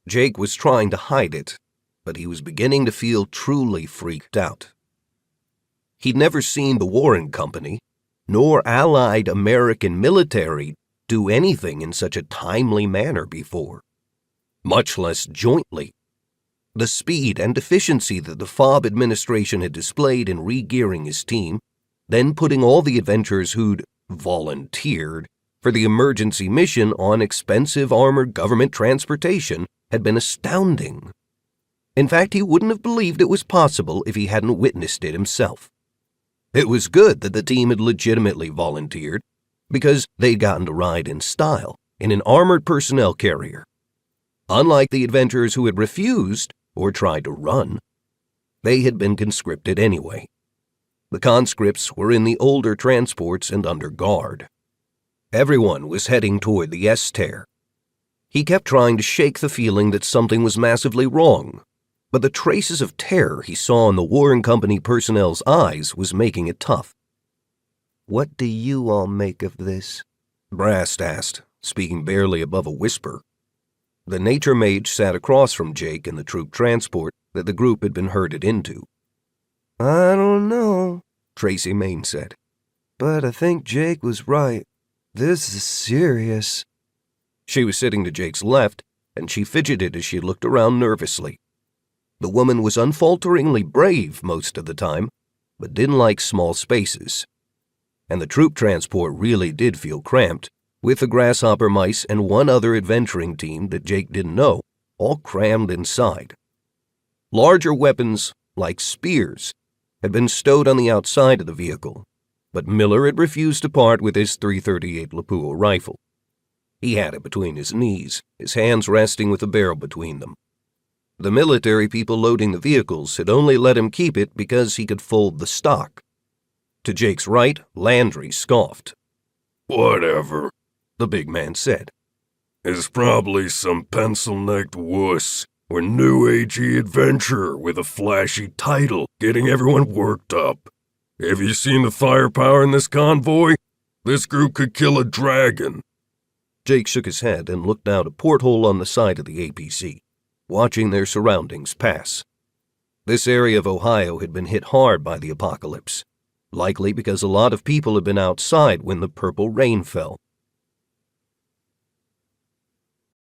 Jake was trying to hide it, but he was beginning to feel truly freaked out. He'd never seen the Warren Company, nor allied American military, do anything in such a timely manner before, much less jointly. The speed and efficiency that the FOB administration had displayed in re-gearing his team, then putting all the adventurers who'd volunteered for the emergency mission on expensive armored government transportation, had been astounding. In fact, he wouldn't have believed it was possible if he hadn't witnessed it himself. It was good that the team had legitimately volunteered, because they'd gotten to ride in style in an armored personnel carrier. Unlike the adventurers who had refused or tried to run, they had been conscripted anyway. The conscripts were in the older transports and under guard. Everyone was heading toward the S-Tear. He kept trying to shake the feeling that something was massively wrong, but the traces of terror he saw in the Warren Company personnel's eyes was making it tough. "What do you all make of this?" Brast asked, speaking barely above a whisper. The nature mage sat across from Jake in the troop transport that the group had been herded into. "I don't know," Tracy Main said. "but I think Jake was right. This is serious." She was sitting to Jake's left, and she fidgeted as she looked around nervously. The woman was unfalteringly brave most of the time, but didn't like small spaces. And the troop transport really did feel cramped, with the grasshopper mice and one other adventuring team that Jake didn't know, all crammed inside. Larger weapons, like spears, had been stowed on the outside of the vehicle, but Miller had refused to part with his .338 Lapua rifle. He had it between his knees, his hands resting with the barrel between them. The military people loading the vehicles had only let him keep it because he could fold the stock. To Jake's right, Landry scoffed. "Whatever," the big man said. "It's probably some pencil-necked wuss or new-agey adventurer with a flashy title getting everyone worked up. Have you seen the firepower in this convoy? This group could kill a dragon." Jake shook his head and looked out a porthole on the side of the APC, watching their surroundings pass. This area of Ohio had been hit hard by the apocalypse, likely because a lot of people had been outside when the purple rain fell.